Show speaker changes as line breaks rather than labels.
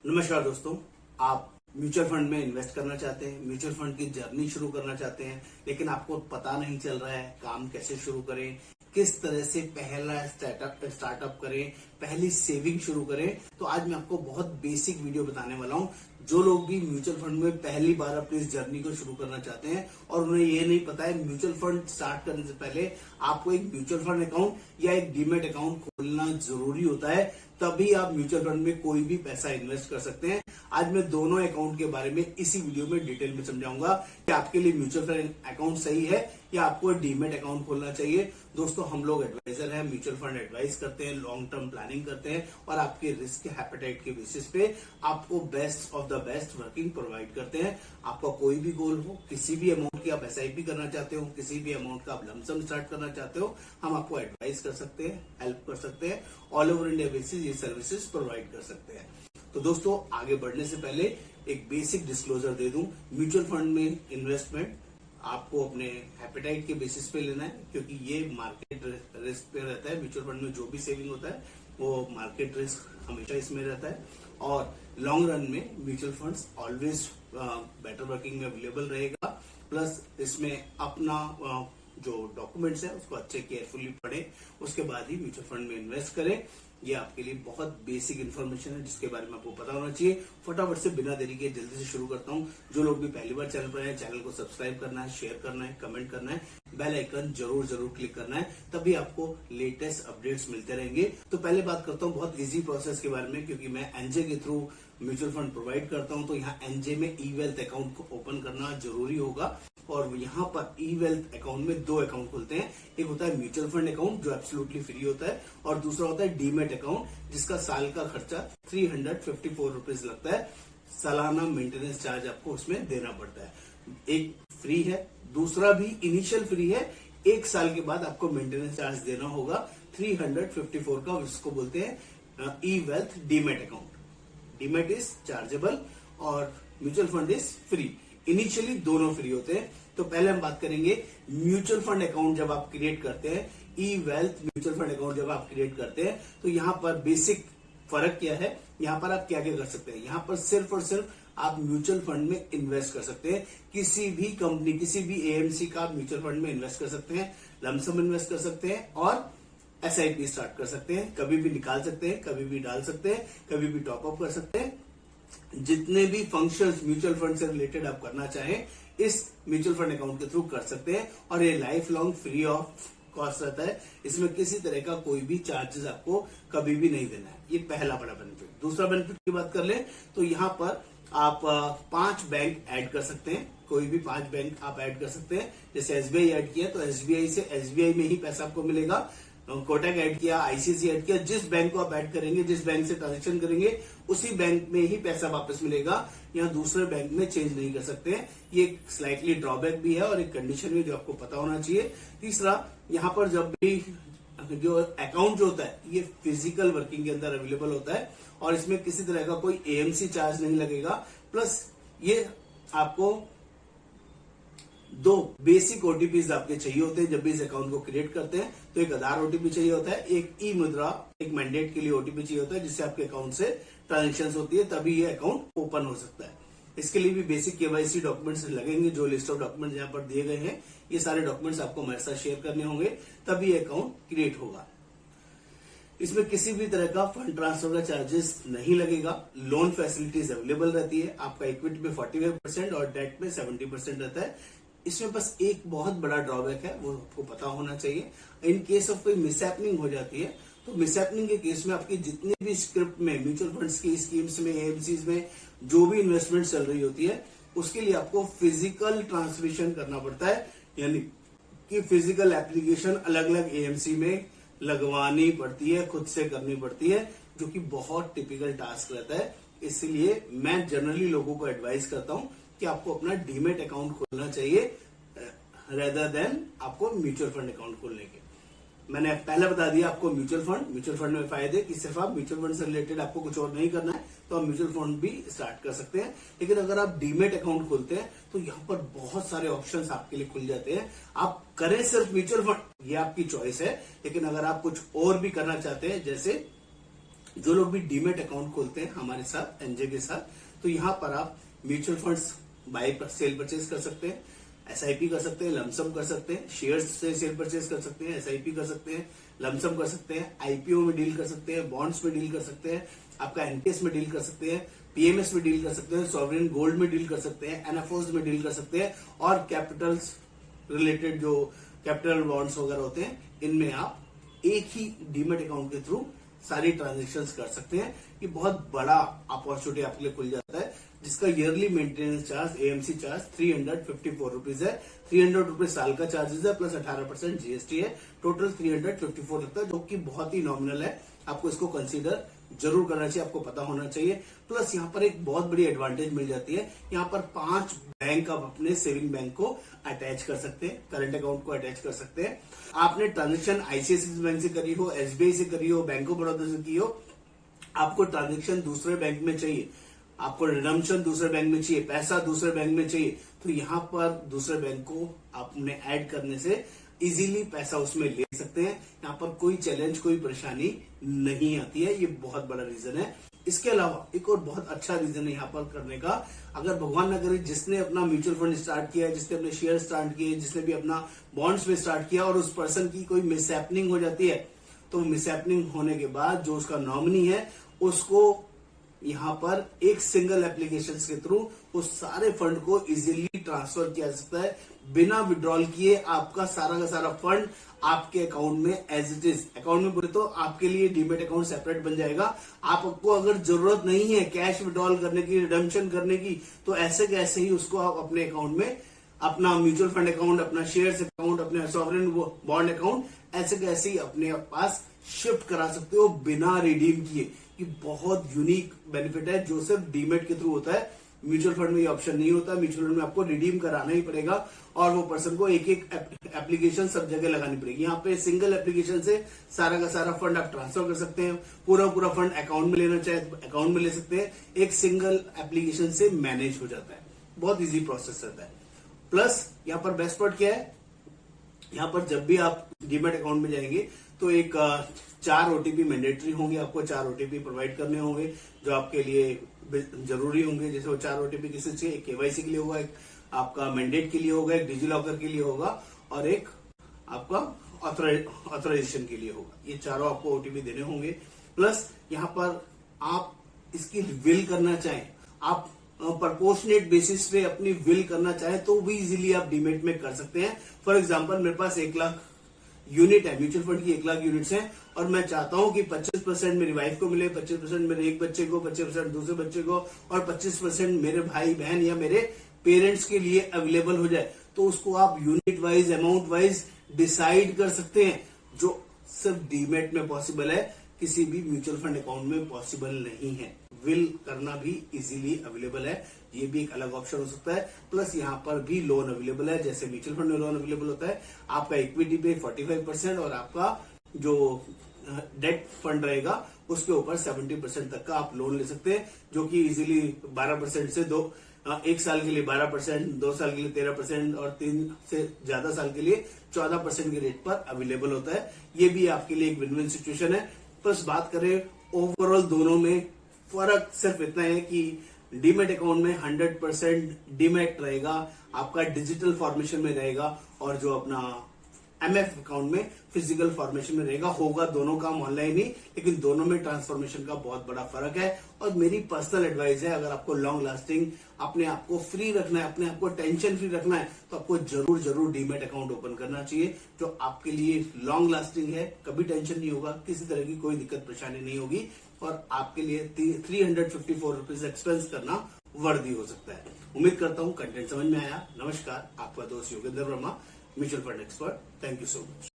नमस्कार दोस्तों, आप म्यूचुअल फंड में इन्वेस्ट करना चाहते हैं, म्यूचुअल फंड की जर्नी शुरू करना चाहते हैं, लेकिन आपको पता नहीं चल रहा है काम कैसे शुरू करें, किस तरह से पहला स्टार्टअप करें, पहली सेविंग शुरू करें। तो आज मैं आपको बहुत बेसिक वीडियो बताने वाला हूं। जो लोग भी म्यूचुअल फंड में पहली बार अपनी इस जर्नी को शुरू करना चाहते हैं और उन्हें ये नहीं पता है म्यूचुअल फंड स्टार्ट करने से पहले आपको एक म्यूचुअल फंड अकाउंट या एक डीमेट अकाउंट खोलना जरूरी होता है, तभी आप म्यूचुअल फंड में कोई भी पैसा इन्वेस्ट कर सकते हैं। आज मैं दोनों अकाउंट के बारे में इसी वीडियो में डिटेल में समझाऊंगा कि आपके लिए म्यूचुअल फंड अकाउंट सही है या आपको डीमेट अकाउंट खोलना चाहिए। दोस्तों, हम लोग एडवाइजर हैं, म्यूचुअल फंड एडवाइस करते हैं, लॉन्ग टर्म प्लानिंग करते हैं और आपके रिस्क हैपेटाइट के बेसिस पे आपको best of the best working provide करते हैं। आपका कोई भी गोल हो, किसी भी अमाउंट की आप SIP करना चाहते हो, किसी भी अमाउंट का आप लमसम स्टार्ट करना चाहते हो, हम आपको एडवाइस कर सकते हैं, हेल्प कर सकते हैं, ऑल ओवर इंडिया बेसिस ये सर्विसेज प्रोवाइड कर सकते हैं। तो दोस्तों, आगे बढ़ने से पहले एक बेसिक डिस्क्लोजर दे दूं। म्यूचुअल फंड में इन्वेस्टमेंट आपको अपने हैपेटाइट के बेसिस पे लेना है, क्योंकि ये मार्केट रिस्क पे रहता है। म्यूचुअल फंड में जो भी सेविंग होता है वो मार्केट रिस्क हमेशा इसमें रहता है और लॉन्ग रन में mutual funds always better working में अवेलेबल रहेगा। प्लस इसमें अपना जो डॉक्यूमेंट्स है उसको अच्छे केयरफुली पढ़ें, उसके बाद ही म्यूचुअल फंड में इन्वेस्ट करें। ये आपके लिए बहुत बेसिक इन्फॉर्मेशन है जिसके बारे में आपको पता होना चाहिए। फटाफट से बिना देरी के जल्दी से शुरू करता हूँ। जो लोग भी पहली बार चैनल पर आए, चैनल को सब्सक्राइब करना है, शेयर करना है, कमेंट करना है, बेल आइकन जरूर क्लिक करना है, तभी आपको लेटेस्ट अपडेट्स मिलते रहेंगे। तो पहले बात करता हूँ बहुत इजी प्रोसेस के बारे में, क्योंकि मैं एनजे के थ्रू म्यूचुअल फंड प्रोवाइड करता हूँ। तो यहाँ एनजे में ई वेल्थ अकाउंट को ओपन करना जरूरी होगा और यहाँ पर ई वेल्थ अकाउंट में दो अकाउंट खुलते हैं। एक होता है म्यूचुअल फंड अकाउंट जो एब्सोल्युटली फ्री होता है और दूसरा होता है डीमेट अकाउंट जिसका साल का खर्चा 354 रुपीज लगता है। सालाना मेंटेनेंस चार्ज आपको उसमें देना पड़ता है। एक फ्री है, दूसरा भी इनिशियल फ्री है। एक साल के बाद आपको मेंटेनेंस चार्ज देना होगा 354 का, उसको बोलते हैं E wealth demat account. Demat is chargeable और mutual fund is free. Initially दोनों फ्री होते हैं। तो पहले हम बात करेंगे म्यूचुअल फंड अकाउंट जब आप क्रिएट करते हैं, E wealth mutual fund account जब आप क्रिएट करते हैं तो यहाँ पर बेसिक फर्क क्या है। यहाँ पर आप क्या क्या कर सकते हैं, यहाँ पर सिर्फ और सिर्फ आप म्यूचुअल फंड में इन्वेस्ट कर सकते हैं। किसी भी कंपनी, किसी भी AMC का म्यूचुअल फंड में इन्वेस्ट कर सकते हैं, लमसम इन्वेस्ट कर सकते हैं और SIP स्टार्ट कर सकते हैं। कभी भी निकाल सकते हैं, कभी भी डाल सकते हैं, कभी भी टॉपअप कर सकते हैं। जितने भी फंक्शंस म्यूचुअल फंड से रिलेटेड आप करना चाहें इस म्यूचुअल फंड अकाउंट के थ्रू कर सकते हैं और ये life long free of cost रहता है। इसमें किसी तरह का कोई भी चार्जेस आपको कभी भी नहीं देना है। ये पहला बड़ा बेनिफिट। दूसरा बेनिफिट की बात कर ले तो यहाँ पर आप 5 बैंक ऐड कर सकते हैं। कोई भी 5 बैंक आप ऐड कर सकते हैं। जैसे SBI ऐड किया तो SBI से SBI में ही पैसा आपको मिलेगा। कोटक ऐड किया, ICICI ऐड किया, जिस बैंक को आप ऐड करेंगे, जिस बैंक से ट्रांजेक्शन करेंगे उसी बैंक में ही पैसा वापस मिलेगा। यहाँ दूसरे बैंक में चेंज नहीं कर सकते हैं। ये एक स्लाइटली ड्रॉबैक भी है और एक कंडीशन भी जो आपको पता होना चाहिए। तीसरा, यहाँ पर जब भी जो अकाउंट जो होता है ये फिजिकल वर्किंग के अंदर अवेलेबल होता है और इसमें किसी तरह का कोई AMC चार्ज नहीं लगेगा। प्लस ये आपको 2 बेसिक OTPs आपके चाहिए होते हैं जब भी इस अकाउंट को क्रिएट करते हैं। तो एक आधार OTP चाहिए होता है, एक ई मुद्रा, एक मैंडेट के लिए OTP चाहिए होता है जिससे आपके अकाउंट से ट्रांजेक्शन होती है, तभी ये अकाउंट ओपन हो सकता है। इसके लिए भी बेसिक KYC डॉक्यूमेंट्स लगेंगे। जो लिस्ट ऑफ डॉक्यूमेंट्स यहाँ पर दिए गए हैं ये सारे डॉक्यूमेंट्स आपको हमारे साथ शेयर करने होंगे, तभी ये अकाउंट क्रिएट होगा। इसमें किसी भी तरह का फंड ट्रांसफर का चार्जेस नहीं लगेगा। लोन फैसिलिटीज अवेलेबल रहती है। आपका इक्विटी में 45% और डेट में 70% रहता है। इसमें बस एक बहुत बड़ा ड्रॉबैक है, वो आपको पता होना चाहिए। इन केस ऑफ कोई मिसहैपनिंग हो जाती है तो मिसहैपनिंग के केस में आपकी जितनी भी स्क्रिप्ट में म्यूचुअल फंड्स की स्कीम्स में, AMCs में जो भी इन्वेस्टमेंट चल रही होती है उसके लिए आपको फिजिकल ट्रांसमिशन करना पड़ता है, यानी कि फिजिकल एप्लीकेशन अलग अलग AMC में लगवानी पड़ती है, खुद से करनी पड़ती है, जो कि बहुत टिपिकल टास्क रहता है। इसलिए मैं जनरली लोगों को एडवाइस करता हूं कि आपको अपना डीमेट अकाउंट खोलना चाहिए रेदर देन आपको म्यूचुअल फंड अकाउंट खोलने के। मैंने पहले बता दिया आपको म्यूचुअल फंड में फायदे कि सिर्फ आप म्यूचुअल फंड से रिलेटेड आपको कुछ और नहीं करना है तो आप म्यूचुअल फंड भी स्टार्ट कर सकते हैं। लेकिन अगर आप डीमेट अकाउंट खोलते हैं तो यहाँ पर बहुत सारे ऑप्शंस आपके लिए खुल जाते हैं। आप करें सिर्फ म्यूचुअल फंड, ये आपकी चॉइस है। लेकिन अगर आप कुछ और भी करना चाहते हैं, जैसे जो लोग भी डीमेट अकाउंट खोलते हैं हमारे साथ एनजे के साथ, तो यहाँ पर आप mutual funds buy sell purchase कर सकते हैं, एसआईपी कर सकते हैं, लमसम कर सकते हैं, शेयर्स से सेल परचेज कर सकते हैं, एसआईपी कर सकते हैं, लमसम कर सकते हैं, आईपीओ में डील कर सकते हैं, बॉन्ड्स में डील कर सकते हैं, आपका एनपीएस में डील कर सकते हैं, पीएमएस में डील कर सकते हैं, सॉवरेन गोल्ड में डील कर सकते हैं, एनएफओज में डील कर सकते हैं, और कैपिटल्स रिलेटेड जो कैपिटल बॉन्ड्स वगैरह होते हैं इनमें आप एक ही डीमेट अकाउंट के थ्रू सारी ट्रांजेक्शन्स कर सकते हैं। ये बहुत बड़ा अपॉर्चुनिटी आपके लिए खुल जाता है, जिसका yearly maintenance charge AMC charge 354 rupees है। 300 रुपीज साल का चार्जेस है, प्लस 18% जीएसटी है। टोटल 354 लगता है, जो कि बहुत ही नॉमिनल है। आपको इसको कंसीडर जरूर करना चाहिए, आपको पता होना चाहिए। प्लस यहाँ पर एक बहुत बड़ी एडवांटेज मिल जाती है, यहाँ पर 5 बैंक आप अपने सेविंग बैंक को अटैच कर सकते हैं, करंट अकाउंट को अटैच कर सकते हैं। आपने ट्रांजेक्शन आईसीआईसीआई बैंक से करी हो, एसबीआई से करी हो, बैंक ऑफ बड़ौदा से की हो, आपको ट्रांजेक्शन दूसरे बैंक में चाहिए, आपको रिडम्पशन दूसरे बैंक में चाहिए, पैसा दूसरे बैंक में चाहिए, तो यहाँ पर दूसरे बैंक को आपने ऐड करने से इजीली पैसा उसमें ले सकते हैं। यहाँ पर कोई चैलेंज, कोई परेशानी नहीं आती है। ये बहुत बड़ा रीजन है। इसके अलावा एक और बहुत अच्छा रीजन है यहाँ पर करने का, अगर भगवान न करे जिसने अपना म्यूचुअल फंड स्टार्ट किया, जिसने अपने शेयर स्टार्ट किए, जिसने भी अपना बॉन्ड्स में स्टार्ट किया और उस पर्सन की कोई मिसहैपनिंग हो जाती है, तो मिसहैपनिंग होने के बाद जो उसका नॉमिनी है उसको यहाँ पर एक सिंगल एप्लीकेशन के थ्रू उस सारे फंड को इजीली ट्रांसफर किया जा सकता है, बिना विड्रॉल किए। आपका सारा का सारा फंड आपके अकाउंट में एज इट इज, अकाउंट में बोले तो आपके लिए डीमेट अकाउंट सेपरेट बन जाएगा। आपको अगर जरूरत नहीं है कैश विड्रॉल करने की, रिडम्पशन करने की, तो ऐसे कैसे ही उसको आप अपने अकाउंट में अपना म्यूचुअल फंड अकाउंट, अपना शेयर्स अकाउंट, अपने सॉवरेन बॉन्ड अकाउंट ऐसे कैसे ही अपने पास शिफ्ट करा सकते हो बिना रिडीम किए। ये बहुत यूनिक बेनिफिट है जो सिर्फ डीमेट के थ्रू होता है। म्यूचुअल फंड में ये ऑप्शन नहीं होता। म्यूचुअल फंड में आपको रिडीम कराना ही पड़ेगा और वो पर्सन को एक एक एप्लीकेशन सब जगह लगानी पड़ेगी। यहाँ पे सिंगल एप्लीकेशन से सारा का सारा फंड आप ट्रांसफर कर सकते हैं, पूरा पूरा फंड अकाउंट में लेना चाहे अकाउंट में ले सकते हैं, एक सिंगल एप्लीकेशन से मैनेज हो जाता है। बहुत इजी प्रोसेस रहता है। प्लस यहाँ पर बेस्ट पार्ट क्या है, यहाँ पर जब भी आप डीमेट अकाउंट में जाएंगे तो एक 4 ओटीपी मैंडेटरी होंगे, आपको 4 ओटीपी प्रोवाइड करने होंगे जो आपके लिए जरूरी होंगे। जैसे वो 4 ओटीपी किसी से, एक केवाईसी के लिए होगा, एक आपका मैंडेट के लिए होगा, एक डिजी लॉकर के लिए होगा और एक आपका ऑथराइजेशन के लिए होगा। ये चारों आपको ओटीपी देने होंगे। प्लस यहाँ पर आप इसकी विल करना चाहें, आप प्रपोर्शनेट बेसिस पे अपनी विल करना चाहे तो भी इजीली आप डीमेट में कर सकते हैं। फॉर एग्जांपल मेरे पास 1 लाख यूनिट है, म्यूचुअल फंड की 1 लाख यूनिट्स हैं और मैं चाहता हूं कि 25% मेरी वाइफ को मिले, 25% मेरे एक बच्चे को, 25% दूसरे बच्चे को और 25% मेरे भाई बहन या मेरे पेरेंट्स के लिए अवेलेबल हो जाए, तो उसको आप unit wise, amount wise decide कर सकते हैं, जो सिर्फ डीमेट में पॉसिबल है, किसी भी म्यूचुअल फंड अकाउंट में पॉसिबल नहीं है। विल करना भी इजीली अवेलेबल है, ये भी एक अलग ऑप्शन हो सकता है। प्लस यहाँ पर भी लोन अवेलेबल है, जैसे म्यूचुअल फंड में लोन अवेलेबल होता है। आपका इक्विटी पे 45% और आपका जो डेट फंड रहेगा उसके ऊपर 70% तक का आप लोन ले सकते हैं, जो कि इजीली 12% से 1 साल के लिए 12%, 2 साल के लिए 13% और 3 से ज्यादा साल के लिए 14% के रेट पर अवेलेबल होता है। ये भी आपके लिए एक विन विन सिचुएशन है। प्लस बात करें ओवरऑल दोनों में फर्क सिर्फ इतना है कि डीमेट अकाउंट में 100% डीमेट रहेगा, आपका डिजिटल फॉर्मेशन में रहेगा और जो अपना एमएफ अकाउंट में फिजिकल फॉर्मेशन में रहेगा। होगा दोनों काम ऑनलाइन ही, लेकिन दोनों में ट्रांसफॉर्मेशन का बहुत बड़ा फर्क है। और मेरी पर्सनल एडवाइस है, अगर आपको लॉन्ग लास्टिंग अपने आप को फ्री रखना है, अपने आप को टेंशन फ्री रखना है, तो आपको जरूर जरूर डीमेट अकाउंट ओपन करना चाहिए, जो आपके लिए लॉन्ग लास्टिंग है। कभी टेंशन नहीं होगा, किसी तरह की कोई दिक्कत परेशानी नहीं होगी और आपके लिए 354 रुपीज एक्सपेंस करना वर्दी हो सकता है। उम्मीद करता हूं कंटेंट समझ में आया। नमस्कार, आपका दोस्त Yogendra Verma, mutual fund expert. Thank you so much.